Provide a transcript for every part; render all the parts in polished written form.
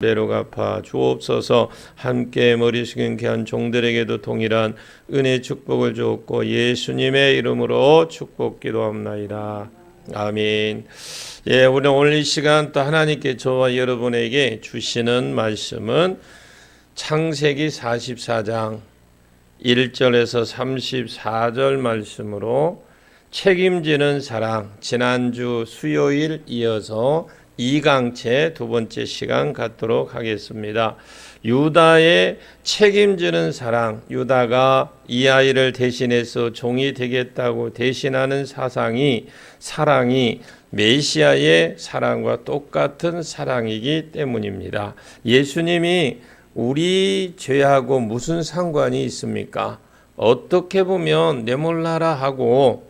배로 갚아 주옵소서. 함께 머리 숙인 귀한 종들에게도 동일한 은혜 축복을 주옵고 예수님의 이름으로 축복 기도합나이다. 아멘. 우리 오늘 이 시간 또 하나님께 저와 여러분에게 주시는 말씀은 창세기 44장 1절에서 34절 말씀으로 책임지는 사랑, 지난주 수요일 이어서 2강체 두 번째 시간 갖도록 하겠습니다. 유다의 책임지는 사랑, 유다가 이 아이를 대신해서 종이 되겠다고 대신하는 사랑이 메시아의 사랑과 똑같은 사랑이기 때문입니다. 예수님이 우리 죄하고 무슨 상관이 있습니까? 어떻게 보면 내몰라라 하고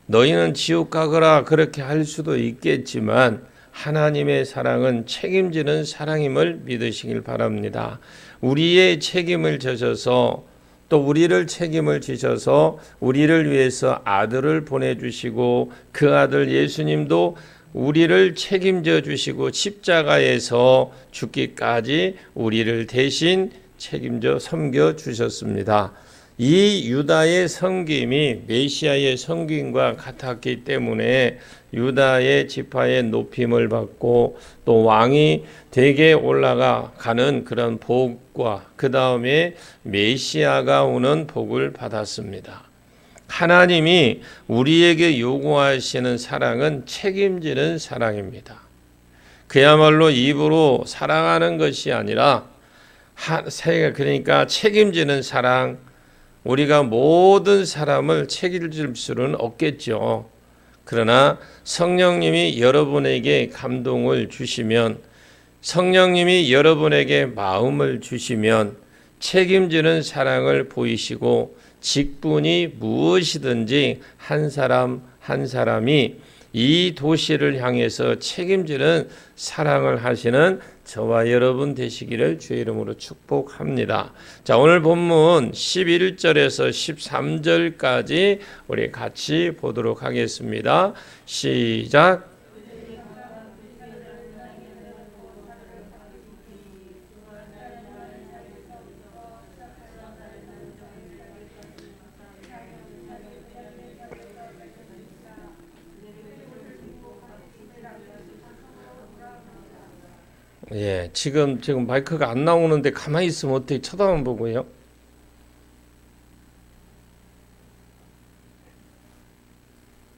너희는 지옥 가거라 그렇게 할 수도 있겠지만 하나님의 사랑은 책임지는 사랑임을 믿으시길 바랍니다. 우리의 책임을 져셔서 또 우리를 책임을 지셔서 우리를 위해서 아들을 보내주시고 그 아들 예수님도 우리를 책임져 주시고 십자가에서 죽기까지 우리를 대신 책임져 섬겨 주셨습니다. 이 유다의 섬김이 메시아의 섬김과 같았기 때문에 유다의 지파의 높임을 받고 또 왕이 되게 올라가는 그런 복과 그 다음에 메시아가 오는 복을 받았습니다. 하나님이 우리에게 요구하시는 사랑은 책임지는 사랑입니다. 그야말로 입으로 사랑하는 것이 아니라 그러니까 책임지는 사랑, 우리가 모든 사람을 책임질 수는 없겠죠. 그러나 성령님이 여러분에게 감동을 주시면, 성령님이 여러분에게 마음을 주시면 책임지는 사랑을 보이시고 직분이 무엇이든지 한 사람 한 사람이 이 도시를 향해서 책임지는 사랑을 하시는 저와 여러분 되시기를 주의 이름으로 축복합니다. 자, 오늘 본문 11절에서 13절까지 우리 같이 보도록 하겠습니다. 시작. 지금 마이크가 안 나오는데 가만히 있으면 어떻게 쳐다만 보고요?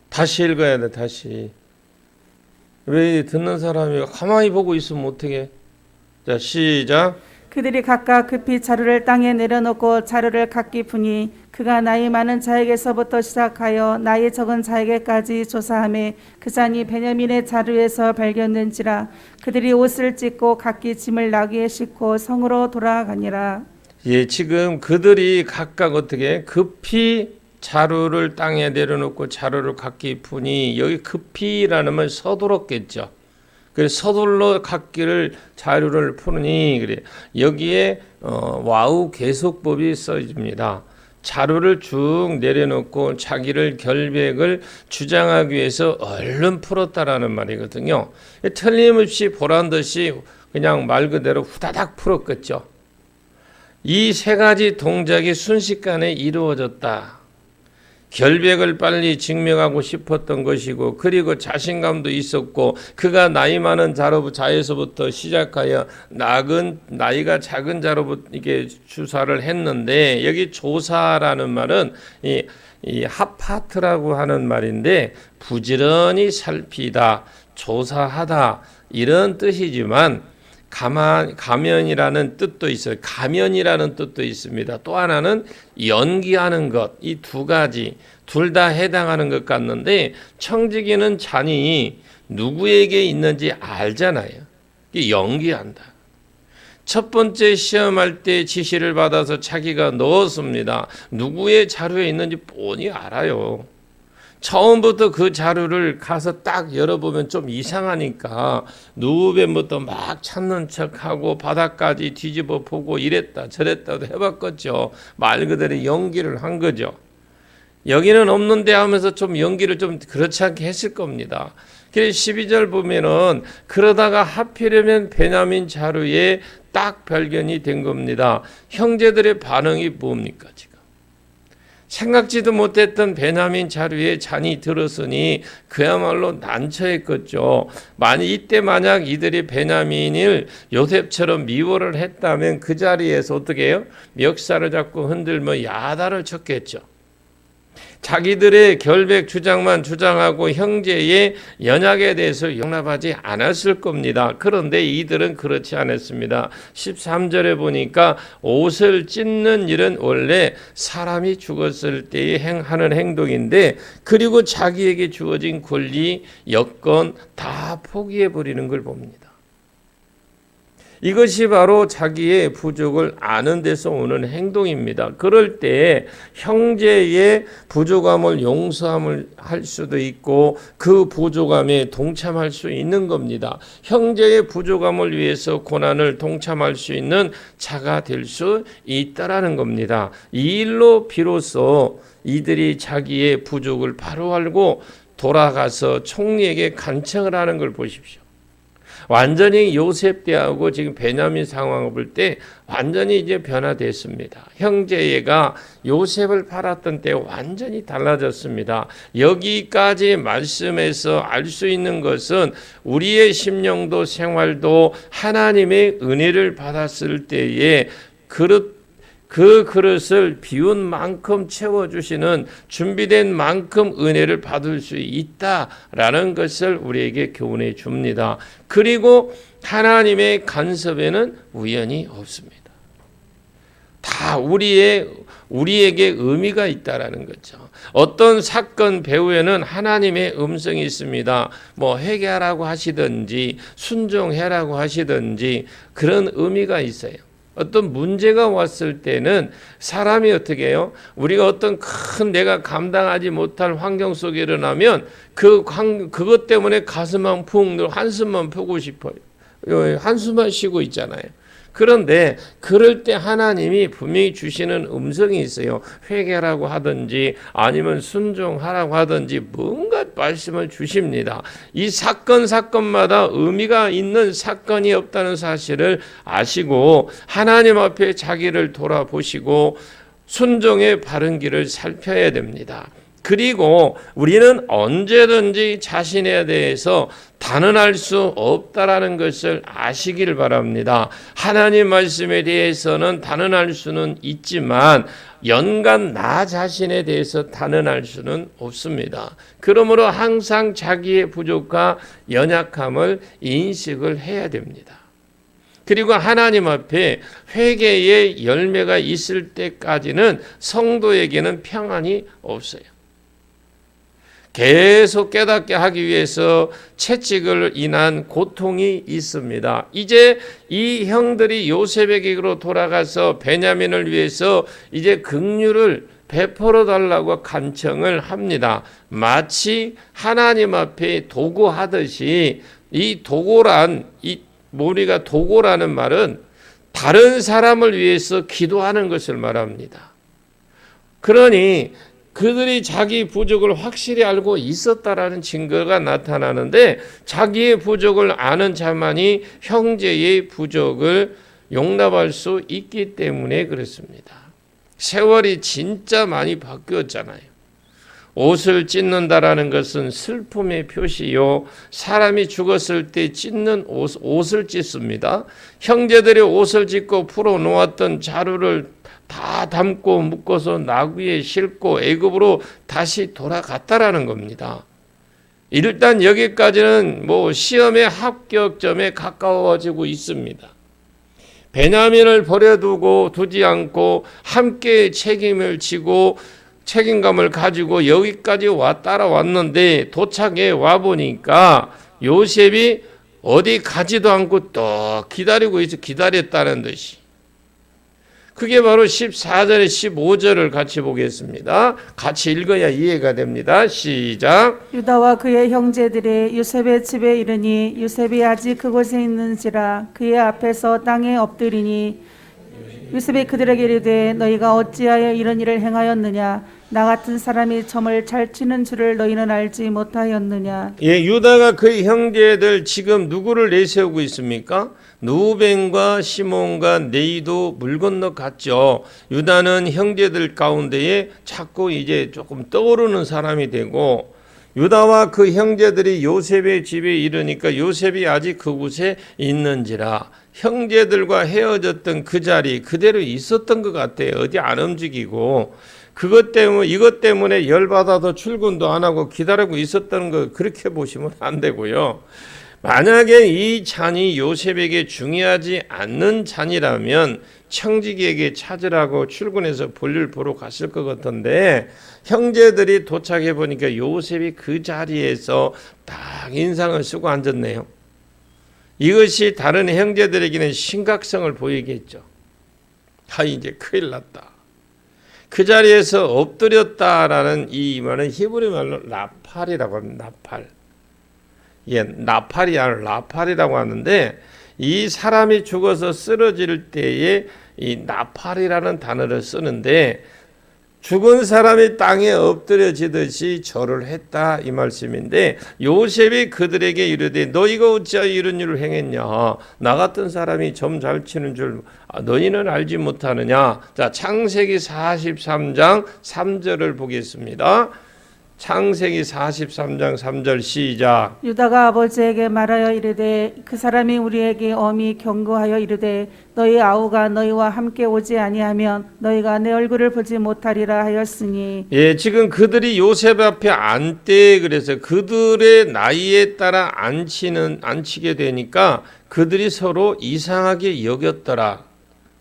다시 읽어야 돼, 다시. 왜 듣는 사람이 가만히 보고 있으면 어떻게? 자, 시작. 그들이 각각 급히 자루를 땅에 내려놓고 자루를 각기 푸니 그가 나이 많은 자에게서부터 시작하여 나이 적은 자에게까지 조사하며 그 잔이 베냐민의 자루에서 발견된지라. 그들이 옷을 찢고 각기 짐을 나귀에 싣고 성으로 돌아가니라. 지금 그들이 각각 어떻게 급히 자루를 땅에 내려놓고 자루를 각기 푸니, 여기 급히라는 말 서둘렀겠죠. 그래서 서둘러 각기를 자루를 푸니, 그래 여기에 와우 계속법이 써집니다. 자루를 쭉 내려놓고 자기를 결백을 주장하기 위해서 얼른 풀었다라는 말이거든요. 틀림없이 보란 듯이 그냥 말 그대로 후다닥 풀었겠죠. 이 세 가지 동작이 순식간에 이루어졌다. 결백을 빨리 증명하고 싶었던 것이고, 그리고 자신감도 있었고, 그가 나이 많은 자에서부터 시작하여 나이가 작은 자로부터 이게 주사를 했는데, 여기 조사라는 말은 이 하파트라고 하는 말인데, 부지런히 살피다, 조사하다 이런 뜻이지만 가면이라는 뜻도 있어요. 가면이라는 뜻도 있습니다. 또 하나는 연기하는 것. 이 두 가지 둘 다 해당하는 것 같는데, 청지기는 잔이 누구에게 있는지 알잖아요. 연기한다. 첫 번째 시험할 때 지시를 받아서 자기가 넣었습니다. 누구의 자루에 있는지 뻔히 알아요. 처음부터 그 자루를 가서 딱 열어보면 좀 이상하니까 누구뱀부터 막 찾는 척하고 바닥까지 뒤집어 보고 이랬다 저랬다도 해봤겠죠. 말 그대로 연기를 한 거죠. 여기는 없는데 하면서 좀 연기를 좀 그렇지 않게 했을 겁니다. 그래서 12절 보면은 그러다가 하필이면 베냐민 자루에 딱 발견이 된 겁니다. 형제들의 반응이 뭡니까 지금? 생각지도 못했던 베냐민 자루에 잔이 들었으니 그야말로 난처했겠죠. 이때 만약 이들이 베냐민을 요셉처럼 미워를 했다면 그 자리에서 어떻게 해요? 멱살을 잡고 흔들며 야단을 쳤겠죠. 자기들의 결백 주장만 주장하고 형제의 연약에 대해서 용납하지 않았을 겁니다. 그런데 이들은 그렇지 않았습니다. 13절에 보니까 옷을 찢는 일은 원래 사람이 죽었을 때에 하는 행동인데, 그리고 자기에게 주어진 권리, 여건 다 포기해버리는 걸 봅니다. 이것이 바로 자기의 부족을 아는 데서 오는 행동입니다. 그럴 때 형제의 부족함을 용서함을 할 수도 있고 그 부족함에 동참할 수 있는 겁니다. 형제의 부족함을 위해서 고난을 동참할 수 있는 자가 될 수 있다라는 겁니다. 이 일로 비로소 이들이 자기의 부족을 바로 알고 돌아가서 총리에게 간청을 하는 걸 보십시오. 완전히 요셉 때하고 지금 베냐민 상황을 볼 때 완전히 이제 변화됐습니다. 형제가 요셉을 팔았던 때 완전히 달라졌습니다. 여기까지 말씀에서 알 수 있는 것은 우리의 심령도 생활도 하나님의 은혜를 받았을 때에 그 그릇을 비운 만큼 채워주시는, 준비된 만큼 은혜를 받을 수 있다라는 것을 우리에게 교훈해 줍니다. 그리고 하나님의 간섭에는 우연이 없습니다. 다 우리에게 의미가 있다라는 거죠. 어떤 사건 배후에는 하나님의 음성이 있습니다. 회개하라고 하시든지 순종해라고 하시든지 그런 의미가 있어요. 어떤 문제가 왔을 때는 사람이 어떻게 해요? 우리가 어떤 큰 내가 감당하지 못할 환경 속에 일어나면 그것 때문에 가슴만 푹 한숨만 펴고 싶어요. 한숨만 쉬고 있잖아요. 그런데 그럴 때 하나님이 분명히 주시는 음성이 있어요. 회개라고 하든지 아니면 순종하라고 하든지 뭔가 말씀을 주십니다. 이 사건마다 의미가 있는 사건이 없다는 사실을 아시고 하나님 앞에 자기를 돌아보시고 순종의 바른 길을 살펴야 됩니다. 그리고 우리는 언제든지 자신에 대해서 단언할 수 없다라는 것을 아시길 바랍니다. 하나님 말씀에 대해서는 단언할 수는 있지만 연간 나 자신에 대해서 단언할 수는 없습니다. 그러므로 항상 자기의 부족과 연약함을 인식을 해야 됩니다. 그리고 하나님 앞에 회개의 열매가 있을 때까지는 성도에게는 평안이 없어요. 계속 깨닫게 하기 위해서 채찍을 인한 고통이 있습니다. 이제 이 형들이 요셉에게로 돌아가서 베냐민을 위해서 이제 긍휼을 베풀어 달라고 간청을 합니다. 마치 하나님 앞에 도구하듯이 우리가 도구라는 말은 다른 사람을 위해서 기도하는 것을 말합니다. 그러니 그들이 자기 부족을 확실히 알고 있었다라는 증거가 나타나는데, 자기의 부족을 아는 자만이 형제의 부족을 용납할 수 있기 때문에 그렇습니다. 세월이 진짜 많이 바뀌었잖아요. 옷을 찢는다라는 것은 슬픔의 표시요, 사람이 죽었을 때 찢는 옷을 찢습니다. 형제들이 옷을 찢고 풀어놓았던 자루를 다 담고 묶어서 나귀에 싣고 애굽으로 다시 돌아갔다라는 겁니다. 일단 여기까지는 시험의 합격점에 가까워지고 있습니다. 베냐민을 버려두고 두지 않고 함께 책임을 지고 책임감을 가지고 여기까지 따라왔는데 도착해 와보니까 요셉이 어디 가지도 않고 또 기다렸다는 듯이. 그게 바로 14절에 15절을 같이 보겠습니다. 같이 읽어야 이해가 됩니다. 시작. 유다와 그의 형제들이 요셉의 집에 이르니 요셉이 아직 그곳에 있는지라 그의 앞에서 땅에 엎드리니 요셉이 그들에게 이르되 너희가 어찌하여 이런 일을 행하였느냐. 나 같은 사람이 점을 잘 치는 줄을 너희는 알지 못하였느냐. 예, 유다가 그의 형제들 지금 누구를 내세우고 있습니까? 누벤과 시몬과 네이도 물 건너 갔죠. 유다는 형제들 가운데에 자꾸 이제 조금 떠오르는 사람이 되고, 유다와 그 형제들이 요셉의 집에 이르니까 요셉이 아직 그곳에 있는지라 형제들과 헤어졌던 그 자리 그대로 있었던 것 같아요. 어디 안 움직이고. 이것 때문에 열받아서 출근도 안 하고 기다리고 있었다는 거 그렇게 보시면 안 되고요. 만약에 이 잔이 요셉에게 중요하지 않는 잔이라면 청지기에게 찾으라고 출근해서 볼일 보러 갔을 것 같은데, 형제들이 도착해 보니까 요셉이 그 자리에서 딱 인상을 쓰고 앉았네요. 이것이 다른 형제들에게는 심각성을 보이겠죠. 이제 큰일 났다. 그 자리에서 엎드렸다라는 이 말은 히브리 말로 라팔이라고 합니다. 나팔. 예, 나팔이 아니라 라팔이라고 하는데, 이 사람이 죽어서 쓰러질 때에 이 나팔이라는 단어를 쓰는데, 죽은 사람이 땅에 엎드려지듯이 절을 했다 이 말씀인데, 요셉이 그들에게 이르되 너희가 어찌하여 이런 일을 행했냐. 나 같은 사람이 점 잘 치는 줄 너희는 알지 못하느냐. 자, 창세기 43장 3절을 보겠습니다. 창세기 43장 3절 시작. 유다가 아버지에게 말하여 이르되 그 사람이 우리에게 엄히 경고하여 이르되 너희 아우가 너희와 함께 오지 아니하면 너희가 내 얼굴을 보지 못하리라 하였으니. 예, 지금 그들이 요셉 앞에 앉되 그래서 그들의 나이에 따라 앉히게 되니까 그들이 서로 이상하게 여겼더라.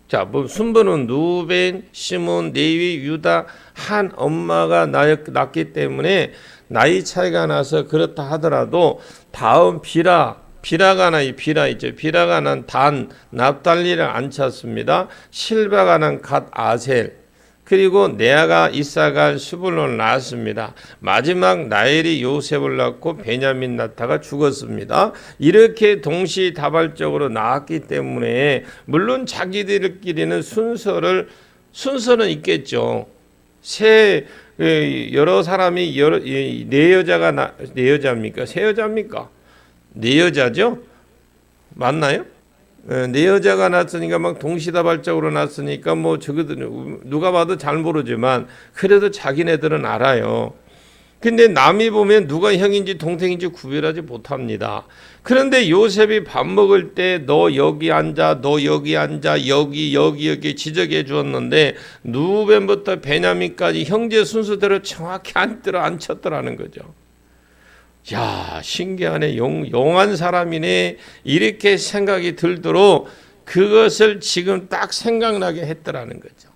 자, 뭐 순번은 누벤, 시몬, 레위, 유다 한 엄마가 낳기 때문에 나이 차이가 나서 그렇다 하더라도 다음 비라가 난 단, 납달리를 안 찾습니다. 실바가 난 갓 아셀, 그리고 레아가 이사갈 수불론을 낳았습니다. 마지막 라헬이 요셉을 낳고 베냐민 낳다가 죽었습니다. 이렇게 동시다발적으로 낳았기 때문에 물론 자기들끼리는 순서는 있겠죠. 여러 사람이 네 여자입니까? 세 여자입니까? 네 여자죠? 맞나요? 네 여자가 낳았으니까 막 동시다발적으로 낳았으니까 뭐 저거들 누가 봐도 잘 모르지만 그래도 자기네들은 알아요. 근데 남이 보면 누가 형인지 동생인지 구별하지 못합니다. 그런데 요셉이 밥 먹을 때 너 여기 앉아, 너 여기 앉아, 여기 지적해 주었는데 누벤부터 베냐민까지 형제 순서대로 정확히 앉혔더라는 거죠. 야, 신기하네. 용한 사람이네. 이렇게 생각이 들도록 그것을 지금 딱 생각나게 했더라는 거죠.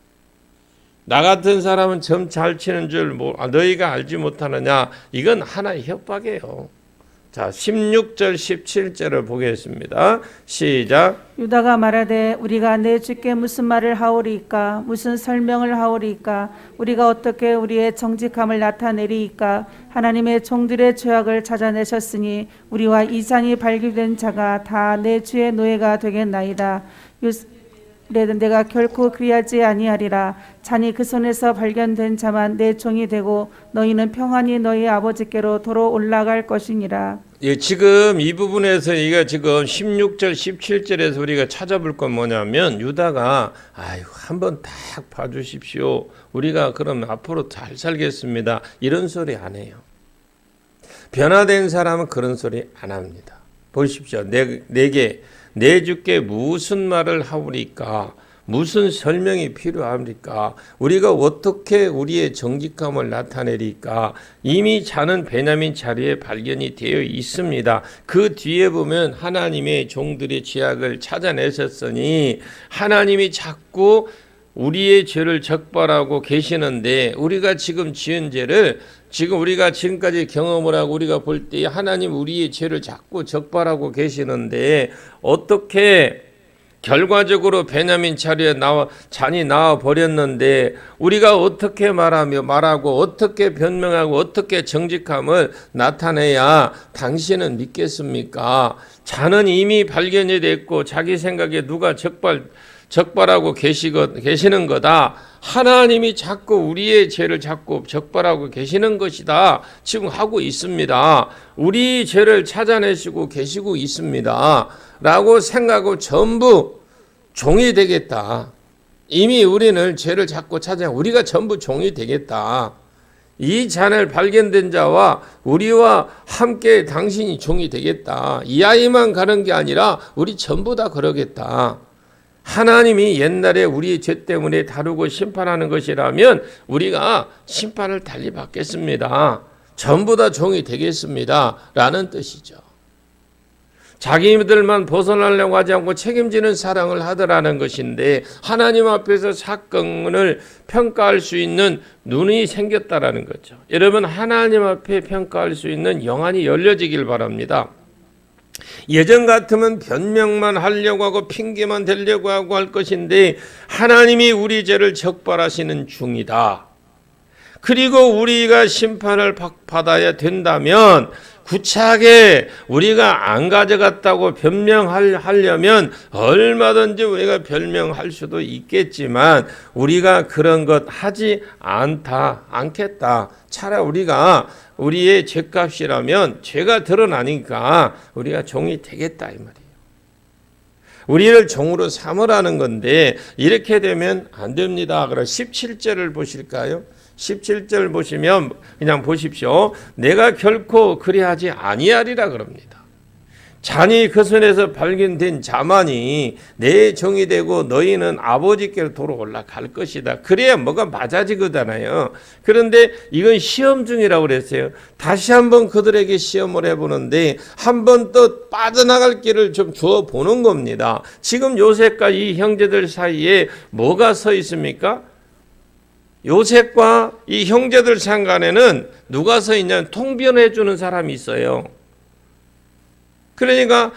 나 같은 사람은 점 잘 치는 줄 너희가 알지 못하느냐. 이건 하나의 협박이에요. 자, 16절 17절을 보겠습니다. 시작. 유다가 말하되 우리가 내 주께 무슨 말을 하오리이까, 무슨 설명을 하오리이까, 우리가 어떻게 우리의 정직함을 나타내리이까. 하나님의 종들의 죄악을 찾아내셨으니 우리와 이 잔이 발견된 자가 다 내 주의 노예가 되겠나이다. 내가 결코 그리하지 아니하리라. 잔이 그 손에서 발견된 자만 내 종이 되고 너희는 평안히 너희 아버지께로 도로 올라갈 것이니라. 예, 지금 이 부분에서 이가 지금 16절 17절에서 우리가 찾아볼 건 뭐냐면, 유다가 한번 딱 봐주십시오. 우리가 그럼 앞으로 잘 살겠습니다. 이런 소리 안 해요. 변화된 사람은 그런 소리 안 합니다. 보십시오. 내 주께 무슨 말을 하오리까? 무슨 설명이 필요합니까? 우리가 어떻게 우리의 정직함을 나타내리까? 이미 잔은 베냐민 자리에 발견이 되어 있습니다. 그 뒤에 보면 하나님의 종들의 죄악을 찾아내셨으니 하나님이 자꾸 우리의 죄를 적발하고 계시는데, 우리가 지금 지은 죄를 우리가 지금까지 경험을 하고 우리가 볼 때 하나님 우리의 죄를 자꾸 적발하고 계시는데, 어떻게 결과적으로 베냐민 자리에 잔이 나와 버렸는데 우리가 어떻게 말하고 어떻게 변명하고 어떻게 정직함을 나타내야 당신은 믿겠습니까? 잔은 이미 발견이 됐고 자기 생각에 누가 적발하고 계시는 거다. 하나님이 자꾸 우리의 죄를 자꾸 적발하고 계시는 것이다. 지금 하고 있습니다. 우리 죄를 찾아내시고 계시고 있습니다. 라고 생각하고 전부 종이 되겠다. 이미 우리는 죄를 자꾸 찾아 우리가 전부 종이 되겠다. 이 잔을 발견된 자와 우리와 함께 당신이 종이 되겠다. 이 아이만 가는 게 아니라 우리 전부 다 그러겠다. 하나님이 옛날에 우리 죄 때문에 다루고 심판하는 것이라면 우리가 심판을 달리 받겠습니다. 전부 다 종이 되겠습니다. 라는 뜻이죠. 자기들만 벗어나려고 하지 않고 책임지는 사랑을 하더라는 것인데 하나님 앞에서 사건을 평가할 수 있는 눈이 생겼다라는 거죠. 여러분 하나님 앞에 평가할 수 있는 영안이 열려지길 바랍니다. 예전 같으면 변명만 하려고 하고 핑계만 대려고 하고 할 것인데 하나님이 우리 죄를 적발하시는 중이다. 그리고 우리가 심판을 받아야 된다면 구차하게 우리가 안 가져갔다고 변명하려면 얼마든지 우리가 변명할 수도 있겠지만 우리가 그런 것 하지 않겠다. 차라리 우리가 우리의 죄값이라면 죄가 드러나니까 우리가 종이 되겠다 이 말이에요. 우리를 종으로 삼으라는 건데 이렇게 되면 안 됩니다. 그럼 17절을 보실까요? 17절 보시면 그냥 보십시오. 내가 결코 그리하지 아니하리라 그럽니다. 잔이 그 손에서 발견된 자만이 내 종이 되고 너희는 아버지께로 도로 올라갈 것이다. 그래야 뭐가 맞아지거든요. 그런데 이건 시험 중이라고 그랬어요. 다시 한번 그들에게 시험을 해보는데 한 번 또 빠져나갈 길을 좀 주어 보는 겁니다. 지금 요셉과 이 형제들 사이에 뭐가 서 있습니까? 요셉과 이 형제들 상간에는 누가 서 있냐면 통변해 주는 사람이 있어요. 그러니까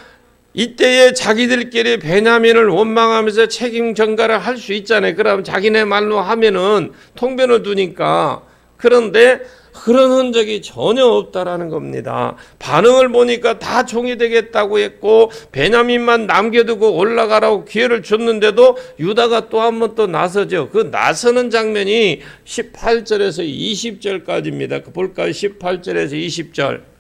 이때에 자기들끼리 베냐민을 원망하면서 책임 전가를 할 수 있잖아요. 그럼 자기네 말로 하면은 통변을 두니까. 그런데 그런 흔적이 전혀 없다라는 겁니다. 반응을 보니까 다 종이 되겠다고 했고 베냐민만 남겨두고 올라가라고 기회를 줬는데도 유다가 또 한 번 또 나서죠. 그 나서는 장면이 18절에서 20절까지입니다. 볼까요? 18절에서 20절.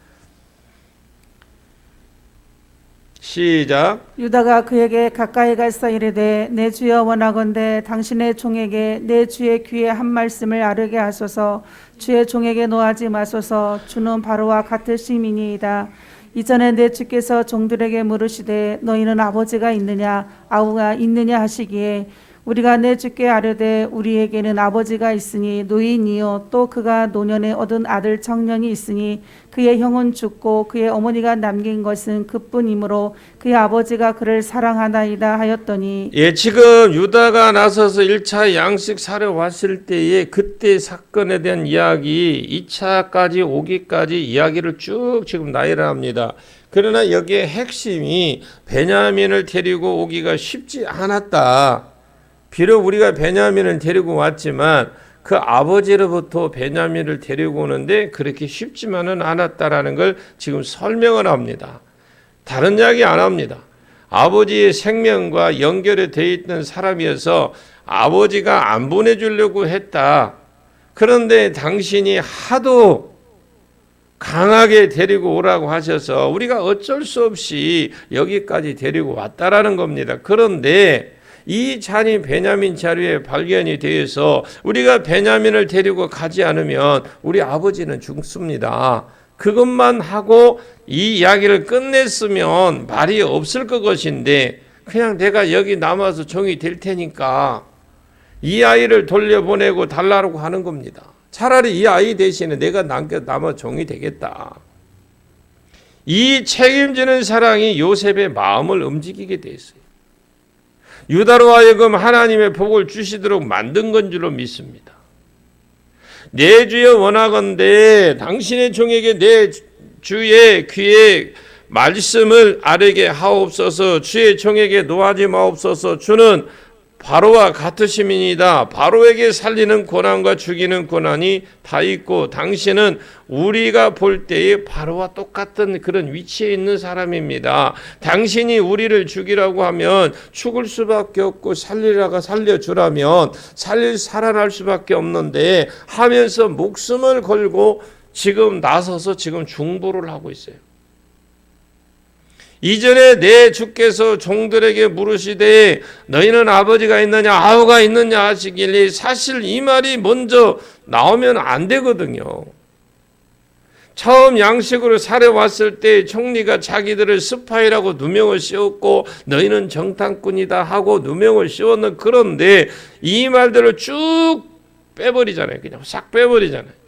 시작. 유다가 그에게 가까이 가서 이르되 내 주여 원하건대 당신의 종에게 내 주의 귀에 한 말씀을 아르게 하소서. 주의 종에게 노하지 마소서. 주는 바로와 같으심이니이다. 이전에 내 주께서 종들에게 물으시되 너희는 아버지가 있느냐 아우가 있느냐 하시기에 우리가 내 주께 아뢰되 우리에게는 아버지가 있으니 노인이요 또 그가 노년에 얻은 아들 청년이 있으니 그의 형은 죽고 그의 어머니가 남긴 것은 그뿐이므로 그의 아버지가 그를 사랑하나이다 하였더니 지금 유다가 나서서 1차 양식 사러 왔을 때에 그때 사건에 대한 이야기 2차까지 오기까지 이야기를 쭉 지금 나열을 합니다. 그러나 여기에 핵심이 베냐민을 데리고 오기가 쉽지 않았다. 비록 우리가 베냐민을 데리고 왔지만 그 아버지로부터 베냐민을 데리고 오는데 그렇게 쉽지만은 않았다라는 걸 지금 설명을 합니다. 다른 이야기 안 합니다. 아버지의 생명과 연결이 되어 있던 사람이어서 아버지가 안 보내주려고 했다. 그런데 당신이 하도 강하게 데리고 오라고 하셔서 우리가 어쩔 수 없이 여기까지 데리고 왔다라는 겁니다. 그런데 이 잔이 베냐민 자루에 발견이 되어서 우리가 베냐민을 데리고 가지 않으면 우리 아버지는 죽습니다. 그것만 하고 이 이야기를 끝냈으면 말이 없을 것인데 그냥 내가 여기 남아서 종이 될 테니까 이 아이를 돌려보내고 달라고 하는 겁니다. 차라리 이 아이 대신에 내가 남아 종이 되겠다. 이 책임지는 사랑이 요셉의 마음을 움직이게 됐어요. 유다로 하여금 하나님의 복을 주시도록 만든 건 줄로 믿습니다. 내 주여 원하건대 당신의 종에게 내 주의 귀에 말씀을 아뢰게 하옵소서. 주의 종에게 노하지 마옵소서. 주는 바로와 같으심이니이다. 바로에게 살리는 권한과 죽이는 권한이 다 있고 당신은 우리가 볼 때에 바로와 똑같은 그런 위치에 있는 사람입니다. 당신이 우리를 죽이라고 하면 죽을 수밖에 없고 살리라가 살려주라면 살아날 수밖에 없는데 하면서 목숨을 걸고 지금 나서서 지금 중보를 하고 있어요. 이전에 내 주께서 종들에게 물으시되 너희는 아버지가 있느냐 아우가 있느냐 하시길래 사실 이 말이 먼저 나오면 안 되거든요. 처음 양식으로 살해 왔을 때 총리가 자기들을 스파이라고 누명을 씌웠고 너희는 정탐꾼이다 하고 누명을 씌웠는, 그런데 이 말들을 쭉 빼버리잖아요. 그냥 싹 빼버리잖아요.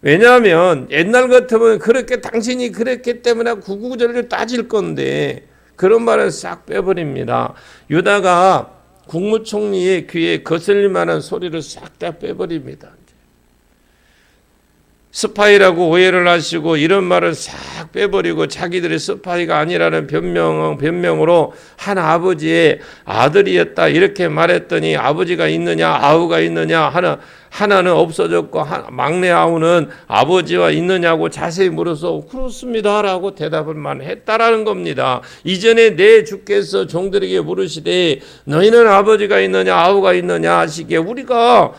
왜냐하면 옛날 같으면 그렇게 당신이 그랬기 때문에 구구절절 따질 건데 그런 말을 싹 빼버립니다. 유다가 국무총리의 귀에 거슬릴 만한 소리를 싹 다 빼버립니다. 스파이라고 오해를 하시고 이런 말을 싹 빼버리고 자기들이 스파이가 아니라는 변명으로 한 아버지의 아들이었다 이렇게 말했더니 아버지가 있느냐 아우가 있느냐 하나는 없어졌고 막내 아우는 아버지와 있느냐고 자세히 물어서 그렇습니다 라고 대답을만 했다라는 겁니다. 이전에 내 주께서 종들에게 물으시되 너희는 아버지가 있느냐 아우가 있느냐 하시기에 우리가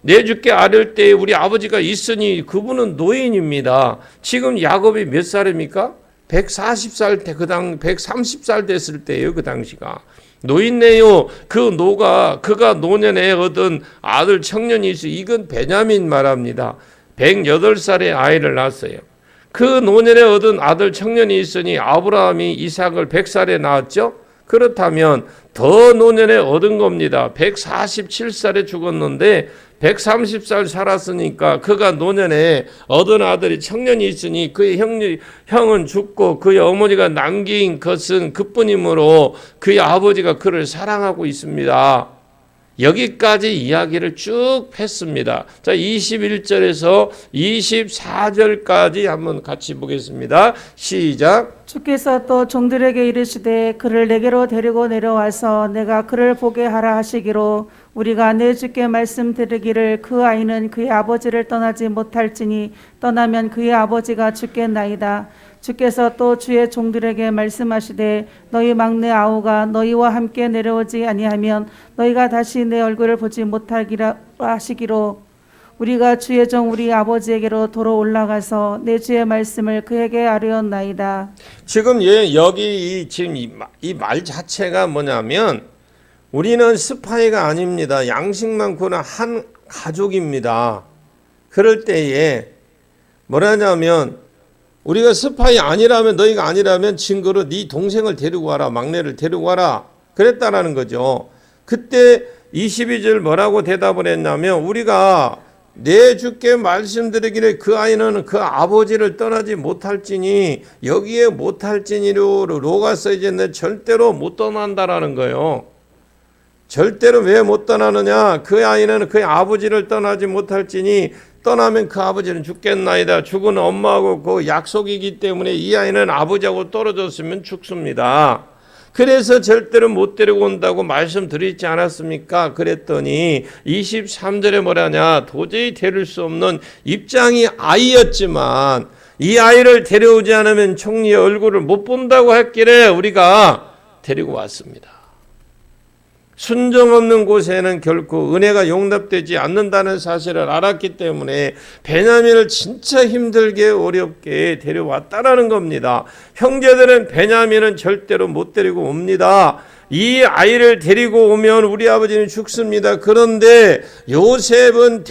내 주께 아뢰을 때 우리 아버지가 있으니 그분은 노인입니다. 지금 야곱이 몇 살입니까? 140살 때, 130살 됐을 때예요. 그 당시가. 노인네요. 그가 노년에 얻은 아들 청년이 있어요. 이건 베냐민 말합니다. 108살에 아이를 낳았어요. 그 노년에 얻은 아들 청년이 있으니 아브라함이 이삭을 100살에 낳았죠. 그렇다면 더 노년에 얻은 겁니다. 147살에 죽었는데 130살 살았으니까 그가 노년에 얻은 아들이 청년이 있으니 그의 형은 죽고 그의 어머니가 남긴 것은 그뿐이므로 그의 아버지가 그를 사랑하고 있습니다. 여기까지 이야기를 쭉 했습니다. 자, 21절에서 24절까지 한번 같이 보겠습니다. 시작. 주께서 또 종들에게 이르시되 그를 내게로 데리고 내려와서 내가 그를 보게 하라 하시기로 우리가 내 주께 말씀드리기를 그 아이는 그의 아버지를 떠나지 못할지니 떠나면 그의 아버지가 죽겠나이다. 주께서 또 주의 종들에게 말씀하시되 너희 막내 아우가 너희와 함께 내려오지 아니하면 너희가 다시 내 얼굴을 보지 못하기라 하시기로 우리가 주의 종 우리 아버지에게로 도로 올라가서 내 주의 말씀을 그에게 아뢰었나이다. 지금 여기 지금 이 말 자체가 뭐냐면 우리는 스파이가 아닙니다. 양식 많고는 한 가족입니다. 그럴 때에 뭐라냐면 우리가 스파이 아니라면 너희가 아니라면 증거로 네 동생을 데리고 와라. 막내를 데리고 와라. 그랬다라는 거죠. 그때 22절 뭐라고 대답을 했냐면 우리가 내 주께 말씀드리기를 그 아이는 그 아버지를 떠나지 못할지니 여기에 못할지니로 로가 써져 있는데 절대로 못 떠난다라는 거예요. 절대로 왜 못 떠나느냐? 그 아이는 그 아버지를 떠나지 못할지니 떠나면 그 아버지는 죽겠나이다. 죽은 엄마하고 그 약속이기 때문에 이 아이는 아버지하고 떨어졌으면 죽습니다. 그래서 절대로 못 데리고 온다고 말씀드리지 않았습니까? 그랬더니 23절에 뭐라냐? 도저히 데릴 수 없는 입장이 아이였지만 이 아이를 데려오지 않으면 총리의 얼굴을 못 본다고 했기에 우리가 데리고 왔습니다. 순종 없는 곳에는 결코 은혜가 용납되지 않는다는 사실을 알았기 때문에 베냐민을 진짜 힘들게 어렵게 데려왔다라는 겁니다. 형제들은 베냐민은 절대로 못 데리고 옵니다. 이 아이를 데리고 오면 우리 아버지는 죽습니다. 그런데 요셉은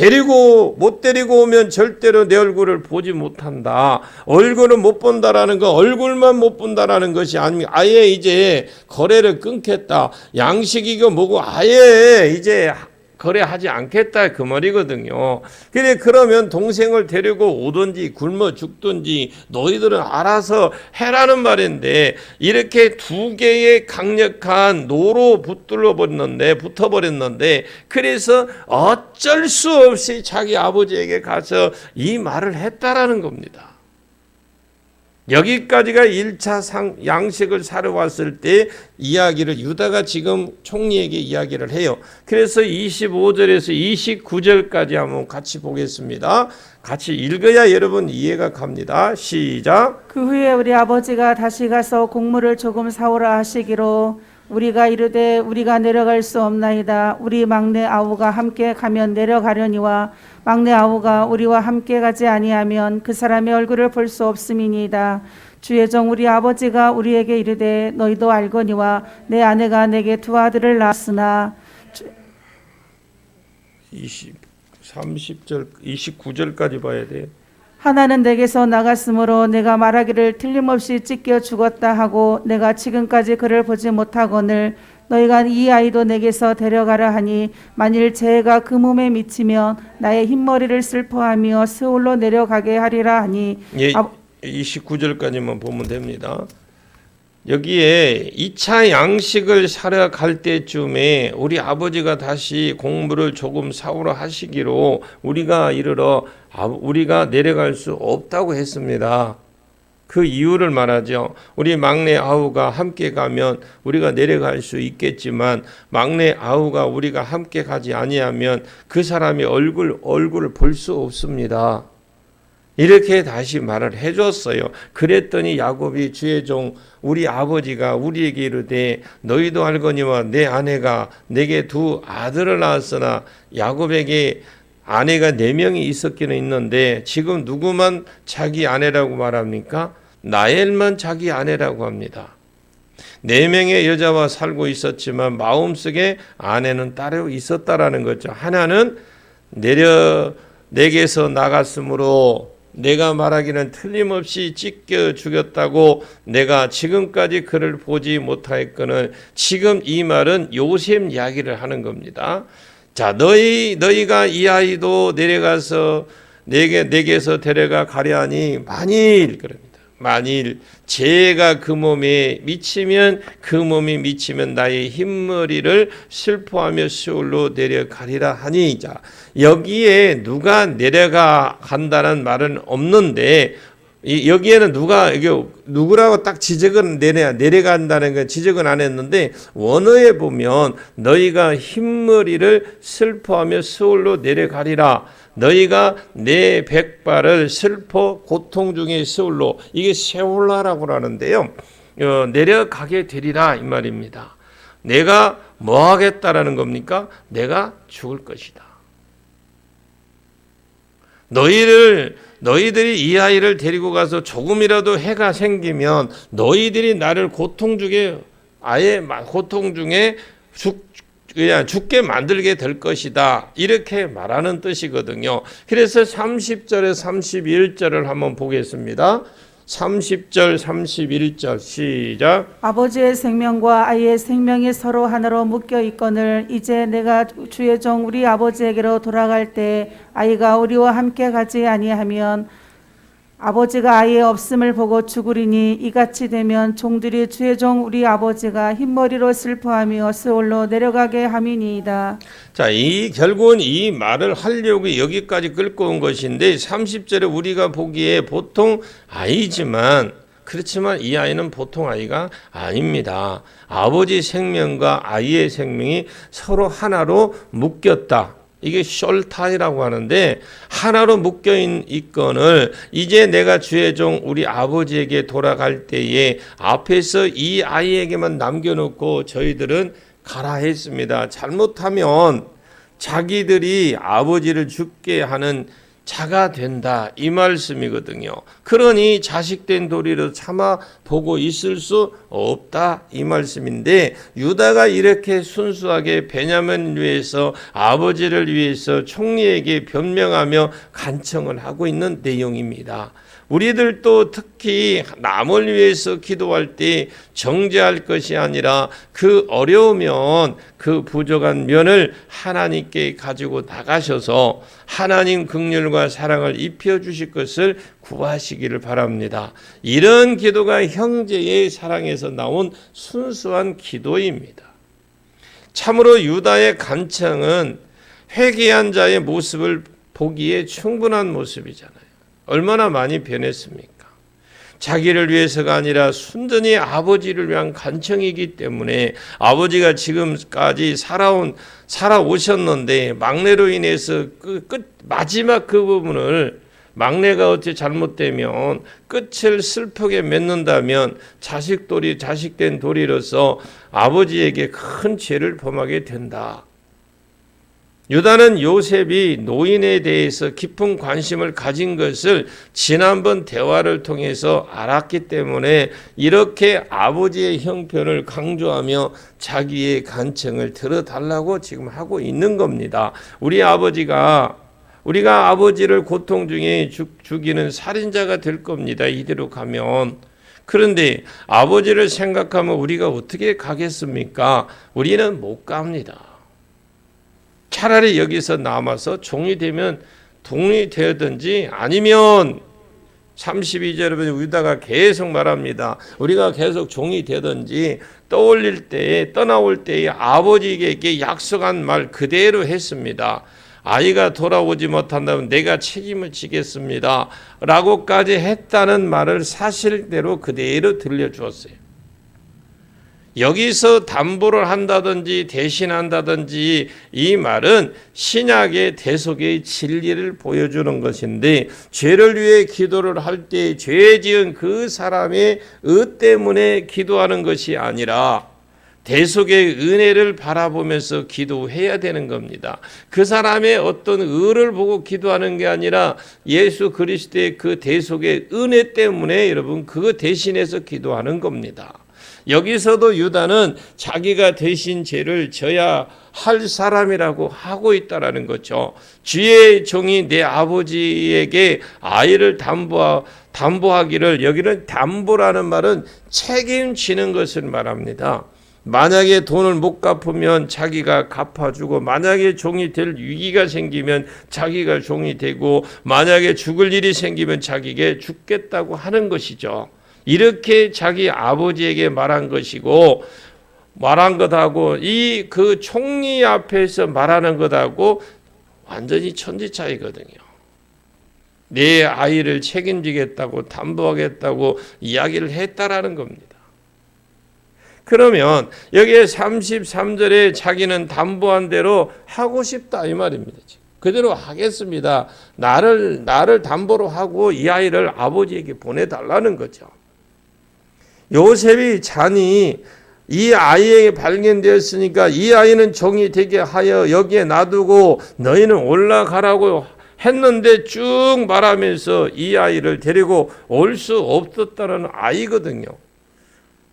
못 데리고 오면 절대로 내 얼굴을 보지 못한다. 얼굴은 못 본다라는 거, 얼굴만 못 본다라는 것이 아닙니다. 아예 이제 거래를 끊겠다. 양식이고 뭐고 아예 이제 거래하지 않겠다 그 말이거든요. 그러면 동생을 데리고 오든지 굶어 죽든지 너희들은 알아서 해라는 말인데 이렇게 두 개의 강력한 노로 붙어버렸는데 그래서 어쩔 수 없이 자기 아버지에게 가서 이 말을 했다라는 겁니다. 여기까지가 1차 양식을 사러 왔을 때 이야기를 유다가 지금 총리에게 이야기를 해요. 그래서 25절에서 29절까지 한번 같이 보겠습니다. 같이 읽어야 여러분 이해가 갑니다. 시작. 그 후에 우리 아버지가 다시 가서 곡물을 조금 사오라 하시기로 우리가 이르되 우리가 내려갈 수 없나이다. 우리 막내 아우가 함께 가면 내려가려니와 막내 아우가 우리와 함께 가지 아니하면 그 사람의 얼굴을 볼 수 없음이니이다. 주의 종 우리 아버지가 우리에게 이르되 너희도 알거니와 내 아내가 내게 두 아들을 낳았으나 30절 29절까지 봐야 돼요. 하나는 내게서 나갔으므로 내가 말하기를 틀림없이 찢겨 죽었다 하고 내가 지금까지 그를 보지 못하거늘 너희가 이 아이도 내게서 데려가라 하니 만일 재해가 그 몸에 미치면 나의 흰머리를 슬퍼하며 스올로 내려가게 하리라 하니 29절까지만 보면 됩니다. 여기에 2차 양식을 사러 갈 때쯤에 우리 아버지가 다시 곡물을 조금 사오라 하시기로 우리가 이르러 우리가 내려갈 수 없다고 했습니다. 그 이유를 말하죠. 우리 막내 아우가 함께 가면 우리가 내려갈 수 있겠지만 막내 아우가 우리가 함께 가지 아니하면 그 사람의 얼굴을 볼 수 없습니다. 이렇게 다시 말을 해줬어요. 그랬더니 야곱이 주의 종 우리 아버지가 우리에게 이르되 너희도 알거니와 내 아내가 내게 두 아들을 낳았으나 야곱에게 아내가 4명이 있었기는 있는데 지금 누구만 자기 아내라고 말합니까? 라헬만 자기 아내라고 합니다. 4명의 여자와 살고 있었지만 마음속에 아내는 따로 있었다라는 거죠. 하나는 내게서 나갔으므로 내가 말하기는 틀림없이 찢겨 죽였다고 내가 지금까지 그를 보지 못하였거늘 지금 이 말은 요셉 이야기를 하는 겁니다. 자, 너희가 이 아이도 내려가서 내게서 데려가 가려 하니 만일 그럽니다. 만일 재해가 그 몸에 미치면 그 몸이 미치면 나의 흰머리를 슬퍼하며 시올로 내려가리라 하니 자 여기에 누가 내려간다는 말은 없는데 여기에는 누구라고 딱 지적은 내려간다는 건 지적은 안 했는데 원어에 보면 너희가 흰머리를 슬퍼하며 시올로 내려가리라. 너희가 내 백발을 슬퍼 고통 중에 세울로 이게 세울라라고 하는데요. 내려가게 되리라 이 말입니다. 내가 뭐 하겠다라는 겁니까? 내가 죽을 것이다. 너희들이 이 아이를 데리고 가서 조금이라도 해가 생기면 너희들이 나를 고통 중에 그냥 죽게 만들게 될 것이다. 이렇게 말하는 뜻이거든요. 그래서 30절에 31절을 한번 보겠습니다. 30절 31절 시작. 아버지의 생명과 아이의 생명이 서로 하나로 묶여 있거늘 이제 내가 주의 종 우리 아버지에게로 돌아갈 때 아이가 우리와 함께 가지 아니하면 아버지가 아이의 없음을 보고 죽으리니 이같이 되면 종들이 주의 종 우리 아버지가 흰머리로 슬퍼하며 스올로 내려가게 함이니이다. 자, 결국은 이 말을 하려고 여기까지 끌고 온 것인데 30절에 우리가 보기에 보통 아이지만 그렇지만 이 아이는 보통 아이가 아닙니다. 아버지 생명과 아이의 생명이 서로 하나로 묶였다. 이게 숄타이라고 하는데 하나로 묶여 있건을 이제 내가 주의 종 우리 아버지에게 돌아갈 때에 앞에서 이 아이에게만 남겨놓고 저희들은 가라 했습니다. 잘못하면 자기들이 아버지를 죽게 하는 자가 된다 이 말씀이거든요. 그러니 자식된 도리로 참아 보고 있을 수 없다 이 말씀인데 유다가 이렇게 순수하게 베냐민을 위해서 아버지를 위해서 총리에게 변명하며 간청을 하고 있는 내용입니다. 우리들도 특히 남을 위해서 기도할 때 정죄할 것이 아니라 그 어려우면 그 부족한 면을 하나님께 가지고 나가셔서 하나님 긍휼과 사랑을 입혀 주실 것을 구하시기를 바랍니다. 이런 기도가 형제의 사랑에서 나온 순수한 기도입니다. 참으로 유다의 간청은 회개한 자의 모습을 보기에 충분한 모습이잖아요. 얼마나 많이 변했습니까? 자기를 위해서가 아니라 순전히 아버지를 위한 간청이기 때문에 아버지가 지금까지 살아오셨는데 막내로 인해서 마지막 그 부분을 막내가 어찌 잘못되면 끝을 슬프게 맺는다면 자식된 도리로서 아버지에게 큰 죄를 범하게 된다. 유다는 요셉이 노인에 대해서 깊은 관심을 가진 것을 지난번 대화를 통해서 알았기 때문에 이렇게 아버지의 형편을 강조하며 자기의 간청을 들어달라고 지금 하고 있는 겁니다. 우리가 아버지를 고통 중에 죽이는 살인자가 될 겁니다. 이대로 가면. 그런데 아버지를 생각하면 우리가 어떻게 가겠습니까? 우리는 못 갑니다. 차라리 여기서 남아서 종이 되면 동이 되었든지 아니면 32절에 보면 유다가 계속 말합니다. 우리가 계속 종이 되든지 떠나올 때에 아버지에게 약속한 말 그대로 했습니다. 아이가 돌아오지 못한다면 내가 책임을 지겠습니다. 라고까지 했다는 말을 사실대로 그대로 들려주었어요. 여기서 담보를 한다든지 대신한다든지 이 말은 신약의 대속의 진리를 보여주는 것인데 죄를 위해 기도를 할 때 죄 지은 그 사람의 의 때문에 기도하는 것이 아니라 대속의 은혜를 바라보면서 기도해야 되는 겁니다. 그 사람의 어떤 의를 보고 기도하는 게 아니라 예수 그리스도의 그 대속의 은혜 때문에 여러분 그거 대신해서 기도하는 겁니다. 여기서도 유다는 자기가 대신 죄를 져야 할 사람이라고 하고 있다라는 거죠. 주의 종이 내 아버지에게 아이를 담보하기를, 여기는 담보라는 말은 책임지는 것을 말합니다. 만약에 돈을 못 갚으면 자기가 갚아주고, 만약에 종이 될 위기가 생기면 자기가 종이 되고, 만약에 죽을 일이 생기면 자기에게 죽겠다고 하는 것이죠. 이렇게 자기 아버지에게 말한 것이고, 말한 것하고 이 그 총리 앞에서 말하는 것하고 완전히 천지 차이거든요. 내 아이를 책임지겠다고 담보하겠다고 이야기를 했다라는 겁니다. 그러면 여기에 33절에 자기는 담보한 대로 하고 싶다 이 말입니다. 그대로 하겠습니다. 나를 담보로 하고 이 아이를 아버지에게 보내달라는 거죠. 요셉이 잔이 이 아이에게 발견되었으니까 이 아이는 종이 되게 하여 여기에 놔두고 너희는 올라가라고 했는데 쭉 말하면서 이 아이를 데리고 올 수 없었다는 아이거든요.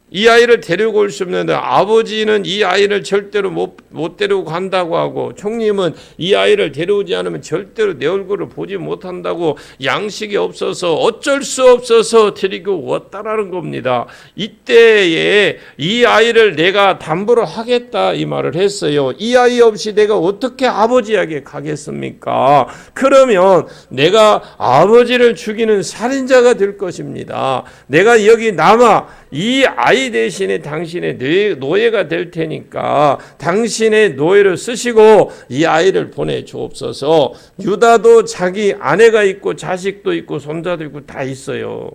이 아이를 데리고 올 수 없는데 아버지는 이 아이를 절대로 못 데리고 간다고 하고, 총님은 이 아이를 데려오지 않으면 절대로 내 얼굴을 보지 못한다고 양식이 없어서 어쩔 수 없어서 데리고 왔다라는 겁니다. 이때에 이 아이를 내가 담보를 하겠다 이 말을 했어요. 이 아이 없이 내가 어떻게 아버지에게 가겠습니까? 그러면 내가 아버지를 죽이는 살인자가 될 것입니다. 내가 여기 남아 이 아이 대신에 당신의 노예가 될 테니까 당신의 노예를 쓰시고 이 아이를 보내주옵소서. 유다도 자기 아내가 있고 자식도 있고 손자도 있고 다 있어요.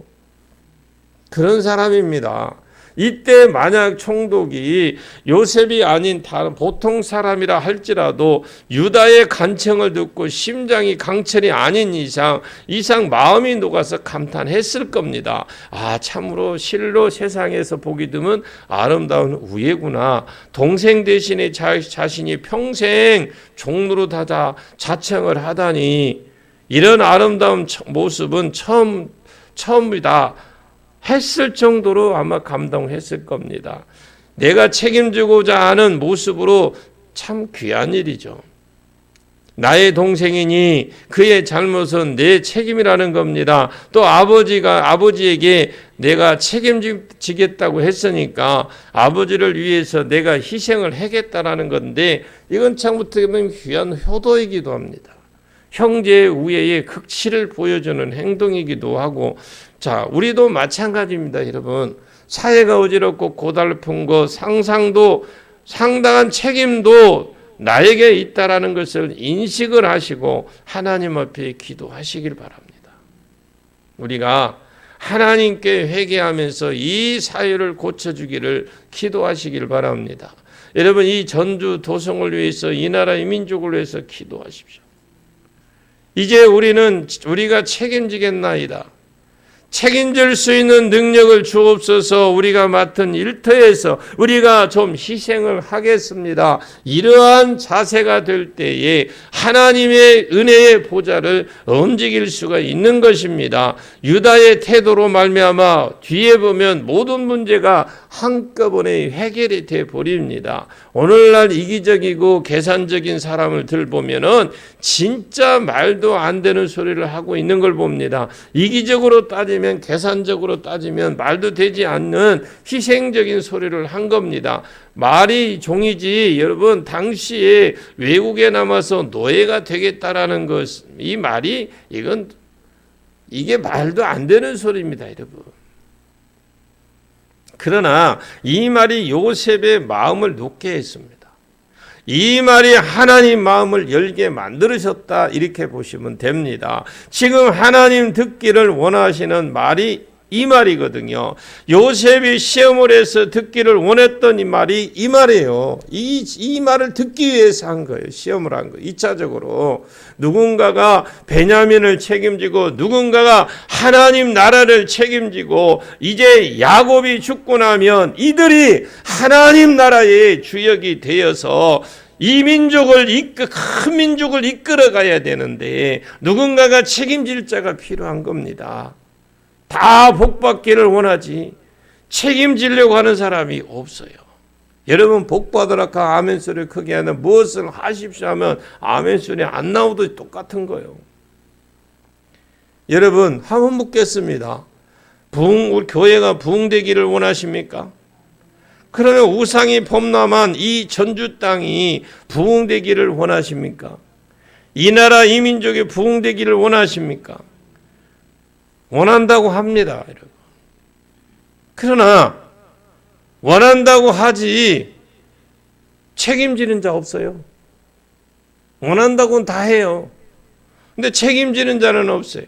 그런 사람입니다. 이때 만약 총독이 요셉이 아닌 다른 보통 사람이라 할지라도 유다의 간청을 듣고 심장이 강철이 아닌 이상 마음이 녹아서 감탄했을 겁니다. 아, 참으로 실로 세상에서 보기 드문 아름다운 우애구나. 동생 대신에 자신이 평생 종로로 자청을 하다니 이런 아름다운 모습은 처음이다 했을 정도로 아마 감동했을 겁니다. 내가 책임지고자 하는 모습으로 참 귀한 일이죠. 나의 동생이니 그의 잘못은 내 책임이라는 겁니다. 또 아버지에게 내가 책임지겠다고 했으니까 아버지를 위해서 내가 희생을 하겠다라는 건데, 이건 참 어떻게 보면 귀한 효도이기도 합니다. 형제의 우애의 극치를 보여주는 행동이기도 하고, 자, 우리도 마찬가지입니다, 여러분. 사회가 어지럽고 고달픈 것, 상당한 책임도 나에게 있다라는 것을 인식을 하시고 하나님 앞에 기도하시길 바랍니다. 우리가 하나님께 회개하면서 이 사회를 고쳐주기를 기도하시길 바랍니다. 여러분, 이 전주 도성을 위해서, 이 나라 이 민족을 위해서 기도하십시오. 이제 우리가 책임지겠나이다. 책임질 수 있는 능력을 주옵소서. 우리가 맡은 일터에서 우리가 좀 희생을 하겠습니다. 이러한 자세가 될 때에 하나님의 은혜의 보좌를 움직일 수가 있는 것입니다. 유다의 태도로 말미암아 뒤에 보면 모든 문제가 한꺼번에 해결이 돼 버립니다. 오늘날 이기적이고 계산적인 사람을 들보면은 진짜 말도 안 되는 소리를 하고 있는 걸 봅니다. 이기적으로 따지면, 계산적으로 따지면 말도 되지 않는 희생적인 소리를 한 겁니다. 말이 종이지. 여러분, 당시에 외국에 남아서 노예가 되겠다라는 것, 이 말이 이게 말도 안 되는 소리입니다, 여러분. 그러나 이 말이 요셉의 마음을 놓게 했습니다. 이 말이 하나님 마음을 열게 만들으셨다, 이렇게 보시면 됩니다. 지금 하나님 듣기를 원하시는 말이 이 말이거든요. 요셉이 시험을 해서 듣기를 원했던 이 말이 이 말이에요. 이 말을 듣기 위해서 한 거예요. 시험을 한 거예요. 2차적으로 누군가가 베냐민을 책임지고 누군가가 하나님 나라를 책임지고, 이제 야곱이 죽고 나면 이들이 하나님 나라의 주역이 되어서 이 민족을 큰 민족을 이끌어 가야 되는데 누군가가 책임질 자가 필요한 겁니다. 다 복받기를 원하지 책임지려고 하는 사람이 없어요. 여러분, 복받으라 아멘 소리 크게 하는, 무엇을 하십시오 하면 아멘 소리 안 나오도 똑같은 거예요. 여러분, 한번 묻겠습니다. 우리 교회가 부흥되기를 원하십니까? 그러면 우상이 범람한 이 전주 땅이 부흥되기를 원하십니까? 이 나라 이 민족이 부흥되기를 원하십니까? 원한다고 합니다, 여러분. 그러나 원한다고 하지 책임지는 자 없어요. 원한다고는 다 해요. 근데 책임지는 자는 없어요.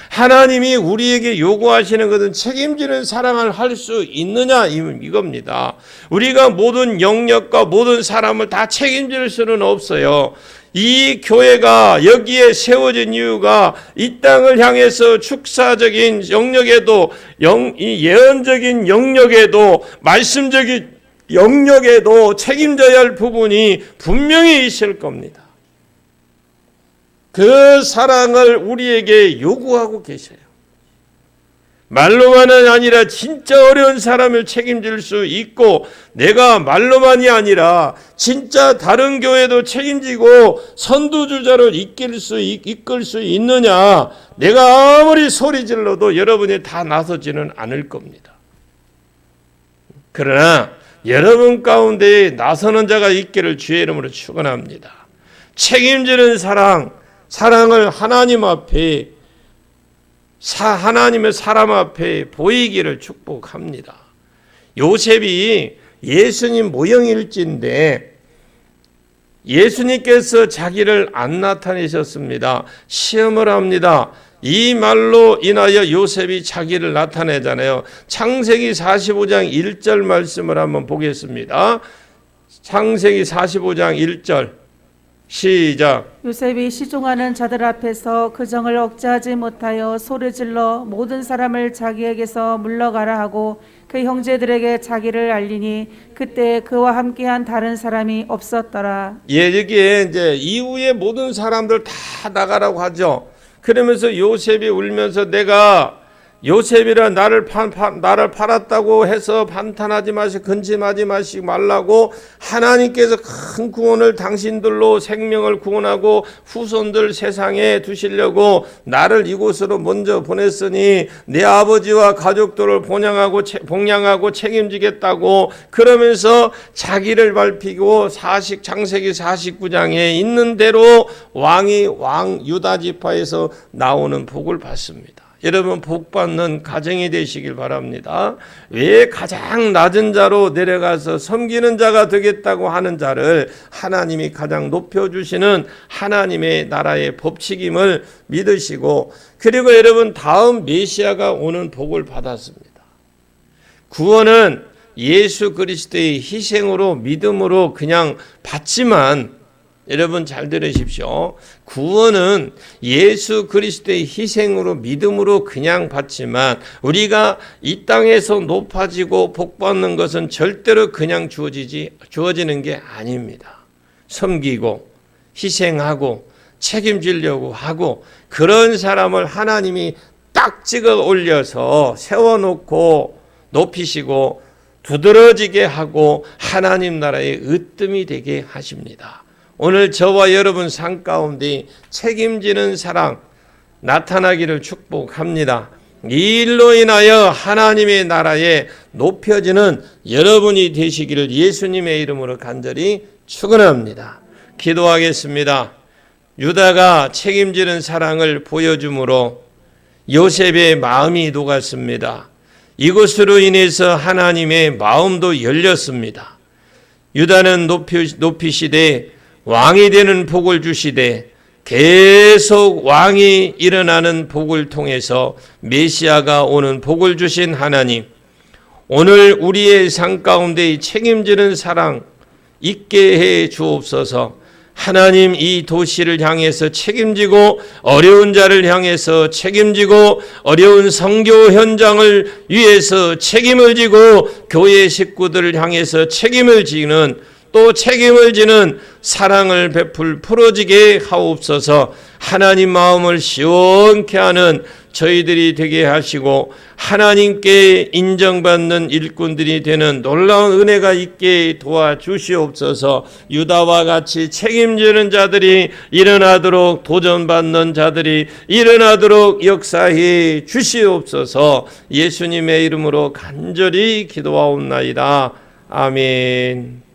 하나님이 우리에게 요구하시는 것은 책임지는 사랑을 할 수 있느냐, 이겁니다. 우리가 모든 영역과 모든 사람을 다 책임질 수는 없어요. 이 교회가 여기에 세워진 이유가 이 땅을 향해서 축사적인 영역에도, 이 예언적인 영역에도, 말씀적인 영역에도 책임져야 할 부분이 분명히 있을 겁니다. 그 사랑을 우리에게 요구하고 계셔요. 말로만은 아니라 진짜 어려운 사람을 책임질 수 있고, 내가 말로만이 아니라 진짜 다른 교회도 책임지고 선두주자로 이끌 수 있느냐, 내가 아무리 소리 질러도 여러분이 다 나서지는 않을 겁니다. 그러나 여러분 가운데 나서는 자가 있기를 주의 이름으로 축원합니다. 책임지는 사랑을 하나님 앞에, 하나님의 사람 앞에 보이기를 축복합니다. 요셉이 예수님 모형일지인데 예수님께서 자기를 안 나타내셨습니다. 시험을 합니다. 이 말로 인하여 요셉이 자기를 나타내잖아요. 창세기 45장 1절 말씀을 한번 보겠습니다. 창세기 45장 1절 시작. 요셉이 시종하는 자들 앞에서 그 정을 억제하지 못하여 소리질러 모든 사람을 자기에게서 물러가라 하고 그 형제들에게 자기를 알리니 그때 그와 함께한 다른 사람이 없었더라. 예, 여기에 이제 이후에 모든 사람들 다 나가라고 하죠. 그러면서 요셉이 울면서 내가 요셉이라 나를 팔았다고 해서 반탄하지 마시고 근심하지 마시고 말라고, 하나님께서 큰 구원을 당신들로 생명을 구원하고 후손들 세상에 두시려고 나를 이곳으로 먼저 보냈으니 내 아버지와 가족들을 봉양하고 책임지겠다고, 그러면서 자기를 밟히고 창세기 49장에 있는 대로 왕 유다 지파에서 나오는 복을 받습니다. 여러분 복받는 가정이 되시길 바랍니다. 왜 가장 낮은 자로 내려가서 섬기는 자가 되겠다고 하는 자를 하나님이 가장 높여주시는 하나님의 나라의 법칙임을 믿으시고, 그리고 여러분 다음 메시아가 오는 복을 받았습니다. 구원은 예수 그리스도의 희생으로 믿음으로 그냥 받지만, 여러분 잘 들으십시오. 구원은 예수 그리스도의 희생으로 믿음으로 그냥 받지만, 우리가 이 땅에서 높아지고 복받는 것은 절대로 그냥 주어지는 게 아닙니다. 섬기고 희생하고 책임지려고 하고, 그런 사람을 하나님이 딱 찍어 올려서 세워놓고 높이시고 두드러지게 하고 하나님 나라의 으뜸이 되게 하십니다. 오늘 저와 여러분 삶 가운데 책임지는 사랑 나타나기를 축복합니다. 이 일로 인하여 하나님의 나라에 높여지는 여러분이 되시기를 예수님의 이름으로 간절히 축원합니다. 기도하겠습니다. 유다가 책임지는 사랑을 보여줌으로 요셉의 마음이 녹았습니다. 이것으로 인해서 하나님의 마음도 열렸습니다. 유다는 높이시되 왕이 되는 복을 주시되, 계속 왕이 일어나는 복을 통해서 메시아가 오는 복을 주신 하나님, 오늘 우리의 삶 가운데 책임지는 사랑 있게 해 주옵소서. 하나님, 이 도시를 향해서 책임지고 어려운 자를 향해서 책임지고 어려운 선교 현장을 위해서 책임을 지고 교회 식구들을 향해서 책임을 지는, 또 책임을 지는 사랑을 풀어지게 하옵소서. 하나님 마음을 시원케 하는 저희들이 되게 하시고 하나님께 인정받는 일꾼들이 되는 놀라운 은혜가 있게 도와주시옵소서. 유다와 같이 책임지는 자들이 일어나도록, 도전받는 자들이 일어나도록 역사해 주시옵소서. 예수님의 이름으로 간절히 기도하옵나이다. 아멘.